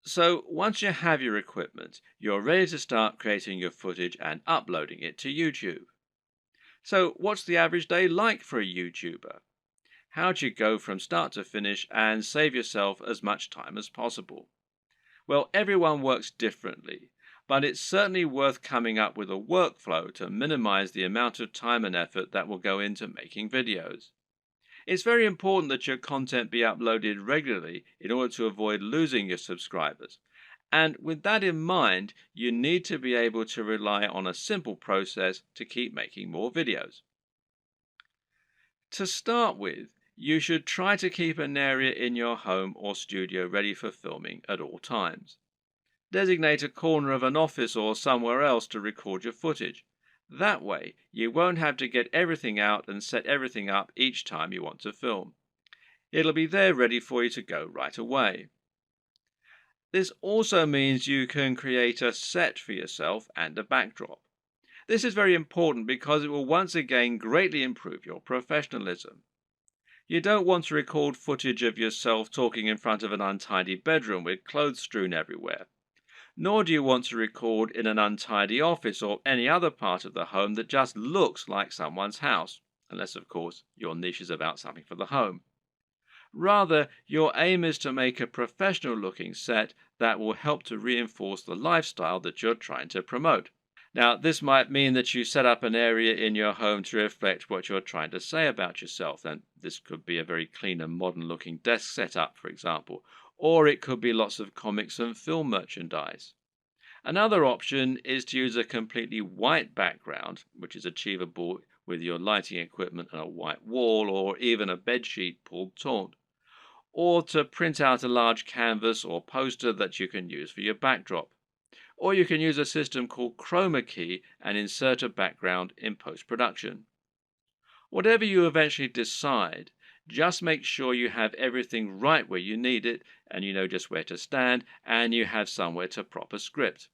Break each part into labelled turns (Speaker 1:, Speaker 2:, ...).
Speaker 1: So once you have your equipment, you're ready to start creating your footage and uploading it to YouTube. So what's the average day like for a YouTuber? How do you go from start to finish and save yourself as much time as possible? Well, everyone works differently, but it's certainly worth coming up with a workflow to minimize the amount of time and effort that will go into making videos. It's very important that your content be uploaded regularly in order to avoid losing your subscribers. And with that in mind, you need to be able to rely on a simple process to keep making more videos. To start with, you should try to keep an area in your home or studio ready for filming at all times. Designate a corner of an office or somewhere else to record your footage. That way, you won't have to get everything out and set everything up each time you want to film. It'll be there ready for you to go right away. This also means you can create a set for yourself and a backdrop. This is very important because it will once again greatly improve your professionalism. You don't want to record footage of yourself talking in front of an untidy bedroom with clothes strewn everywhere. Nor do you want to record in an untidy office or any other part of the home that just looks like someone's house, unless, of course, your niche is about something for the home. Rather, your aim is to make a professional looking set that will help to reinforce the lifestyle that you're trying to promote. Now, this might mean that you set up an area in your home to reflect what you're trying to say about yourself, and this could be a very clean and modern looking desk setup, for example, or it could be lots of comics and film merchandise. Another option is to use a completely white background, which is achievable with your lighting equipment and a white wall or even a bedsheet pulled taut, or to print out a large canvas or poster that you can use for your backdrop. Or you can use a system called Chroma Key and insert a background in post-production. Whatever you eventually decide, just make sure you have everything right where you need it, and you know just where to stand, and you have somewhere to prop a script.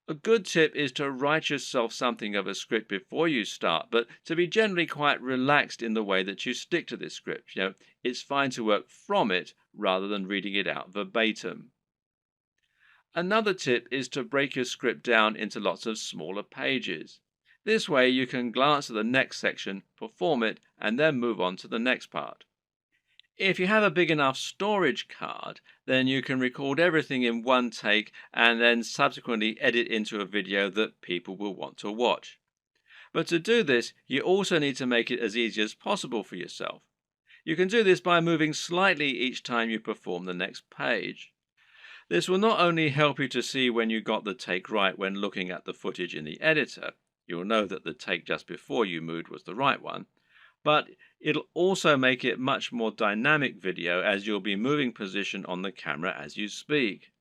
Speaker 1: A good tip is to write yourself something of a script before you start, but to be generally quite relaxed in the way that you stick to this script. It's fine to work from it rather than reading it out verbatim. Another tip is to break your script down into lots of smaller pages. This way you can glance at the next section, perform it, and then move on to the next part. If you have a big enough storage card, then you can record everything in one take and then subsequently edit into a video that people will want to watch. But to do this, you also need to make it as easy as possible for yourself. You can do this by moving slightly each time you perform the next page. This will not only help you to see when you got the take right when looking at the footage in the editor, you'll know that the take just before you moved was the right one, but it'll also make it much more dynamic video as you'll be moving position on the camera as you speak.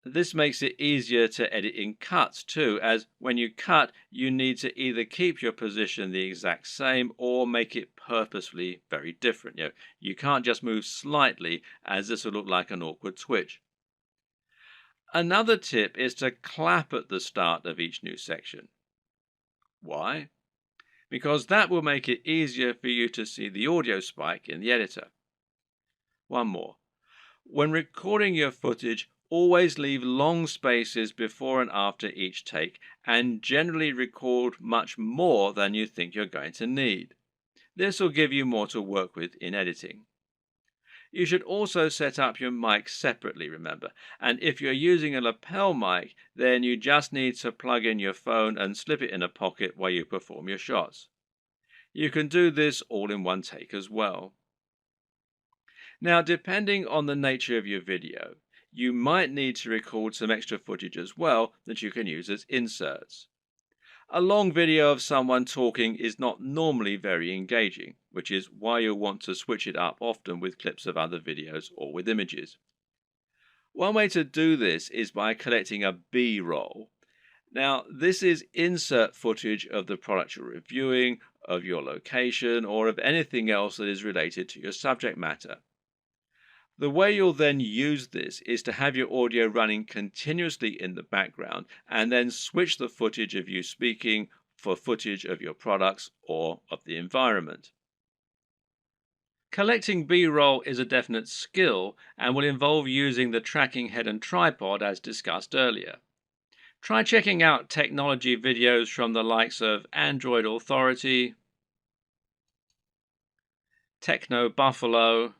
Speaker 1: This makes it easier to edit in cuts too, as when you cut, you need to either keep your position the exact same or make it purposefully very different. You can't just move slightly, as this will look like an awkward twitch. Another tip is to clap at the start of each new section. Why? Because that will make it easier for you to see the audio spike in the editor. One more. When recording your footage, always leave long spaces before and after each take, and generally record much more than you think you're going to need. This will give you more to work with in editing. You should also set up your mic separately, remember, and if you're using a lapel mic, then you just need to plug in your phone and slip it in a pocket while you perform your shots. You can do this all in one take as well. Now, depending on the nature of your video, you might need to record some extra footage as well that you can use as inserts. A long video of someone talking is not normally very engaging, which is why you'll want to switch it up often with clips of other videos or with images. One way to do this is by collecting a B-roll. Now, this is insert footage of the product you're reviewing, of your location, or of anything else that is related to your subject matter. The way you'll then use this is to have your audio running continuously in the background and then switch the footage of you speaking for footage of your products or of the environment. Collecting B-roll is a definite skill and will involve using the tracking head and tripod as discussed earlier. Try checking out technology videos from the likes of Android Authority, Techno Buffalo,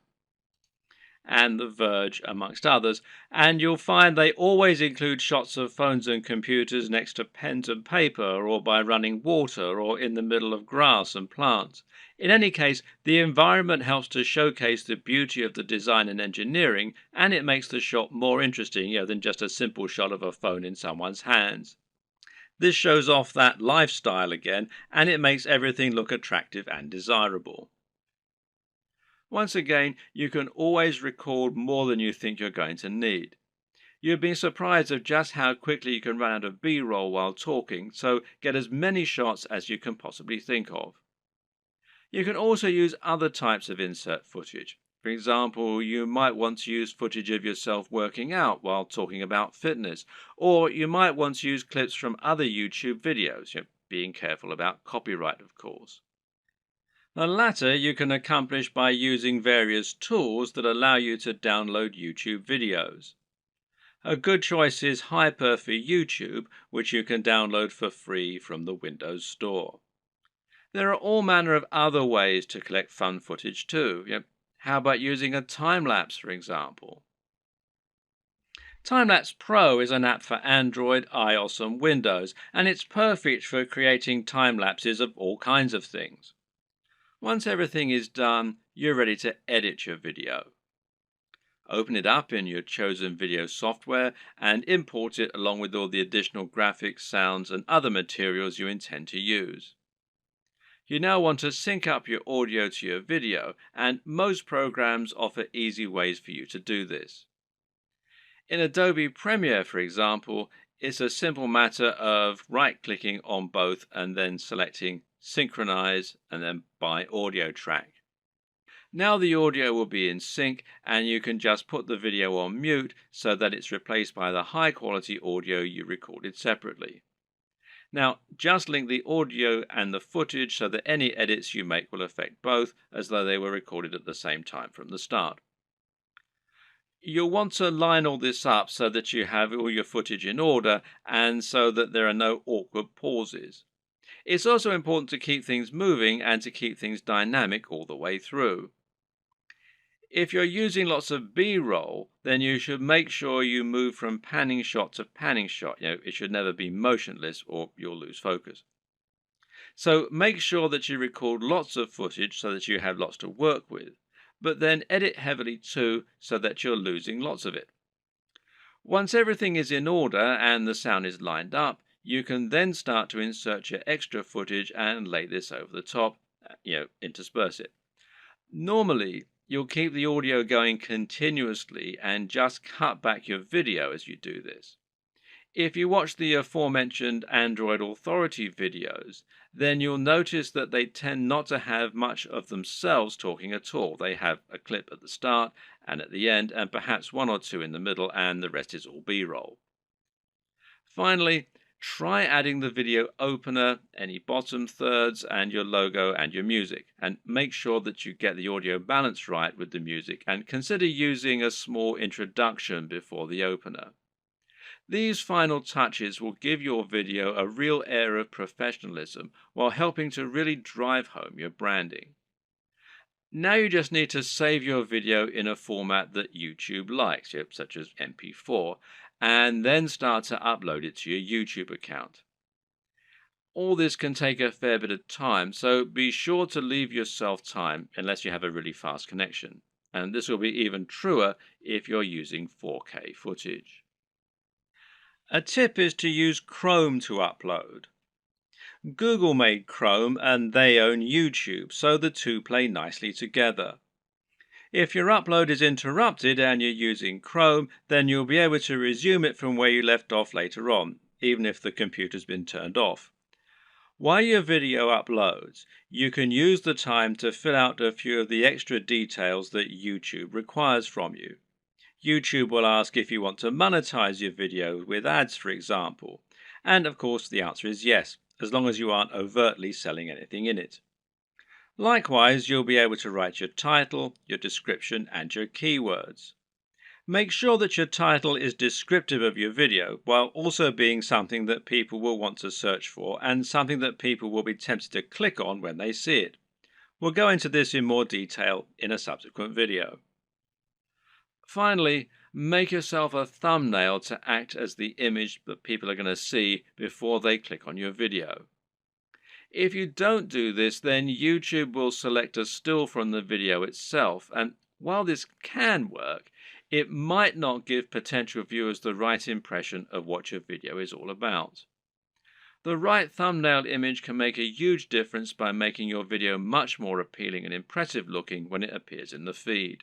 Speaker 1: and The Verge, amongst others, and you'll find they always include shots of phones and computers next to pens and paper, or by running water, or in the middle of grass and plants. In any case, the environment helps to showcase the beauty of the design and engineering, and it makes the shot more interesting, than just a simple shot of a phone in someone's hands. This shows off that lifestyle again, and it makes everything look attractive and desirable. Once again, you can always record more than you think you're going to need. You've been surprised of just how quickly you can run out of B-roll while talking, so get as many shots as you can possibly think of. You can also use other types of insert footage. For example, you might want to use footage of yourself working out while talking about fitness, or you might want to use clips from other YouTube videos, being careful about copyright, of course. The latter you can accomplish by using various tools that allow you to download YouTube videos. A good choice is Hyper for YouTube, which you can download for free from the Windows Store. There are all manner of other ways to collect fun footage too. How about using a time-lapse, for example? Timelapse Pro is an app for Android, iOS and Windows, and it's perfect for creating time-lapses of all kinds of things. Once everything is done, you're ready to edit your video. Open it up in your chosen video software and import it along with all the additional graphics, sounds and other materials you intend to use. You now want to sync up your audio to your video, and most programs offer easy ways for you to do this. In Adobe Premiere, for example, it's a simple matter of right-clicking on both and then selecting Synchronize and then by audio track. Now the audio will be in sync, and you can just put the video on mute so that it's replaced by the high-quality audio you recorded separately. Now, just link the audio and the footage so that any edits you make will affect both, as though they were recorded at the same time from the start. You'll want to line all this up so that you have all your footage in order and so that there are no awkward pauses. It's also important to keep things moving and to keep things dynamic all the way through. If you're using lots of B-roll, then you should make sure you move from panning shot to panning shot. It should never be motionless or you'll lose focus. So make sure that you record lots of footage so that you have lots to work with, but then edit heavily too so that you're losing lots of it. Once everything is in order and the sound is lined up, you can then start to insert your extra footage and lay this over the top, intersperse it. Normally, you'll keep the audio going continuously and just cut back your video as you do this. If you watch the aforementioned Android Authority videos, then you'll notice that they tend not to have much of themselves talking at all. They have a clip at the start and at the end, and perhaps one or two in the middle, and the rest is all B-roll. Finally, try adding the video opener, any bottom thirds, and your logo and your music, and make sure that you get the audio balance right with the music, and consider using a small introduction before the opener. These final touches will give your video a real air of professionalism while helping to really drive home your branding. Now you just need to save your video in a format that YouTube likes, such as MP4, and then start to upload it to your YouTube account. All this can take a fair bit of time, so be sure to leave yourself time unless you have a really fast connection. And this will be even truer if you're using 4K footage. A tip is to use Chrome to upload. Google made Chrome and they own YouTube, so the two play nicely together. If your upload is interrupted and you're using Chrome, then you'll be able to resume it from where you left off later on, even if the computer's been turned off. While your video uploads, you can use the time to fill out a few of the extra details that YouTube requires from you. YouTube will ask if you want to monetize your video with ads, for example. And of course the answer is yes, as long as you aren't overtly selling anything in it. Likewise, you'll be able to write your title, your description, and your keywords. Make sure that your title is descriptive of your video, while also being something that people will want to search for and something that people will be tempted to click on when they see it. We'll go into this in more detail in a subsequent video. Finally, make yourself a thumbnail to act as the image that people are going to see before they click on your video. If you don't do this, then YouTube will select a still from the video itself, and while this can work, it might not give potential viewers the right impression of what your video is all about. The right thumbnail image can make a huge difference by making your video much more appealing and impressive looking when it appears in the feed.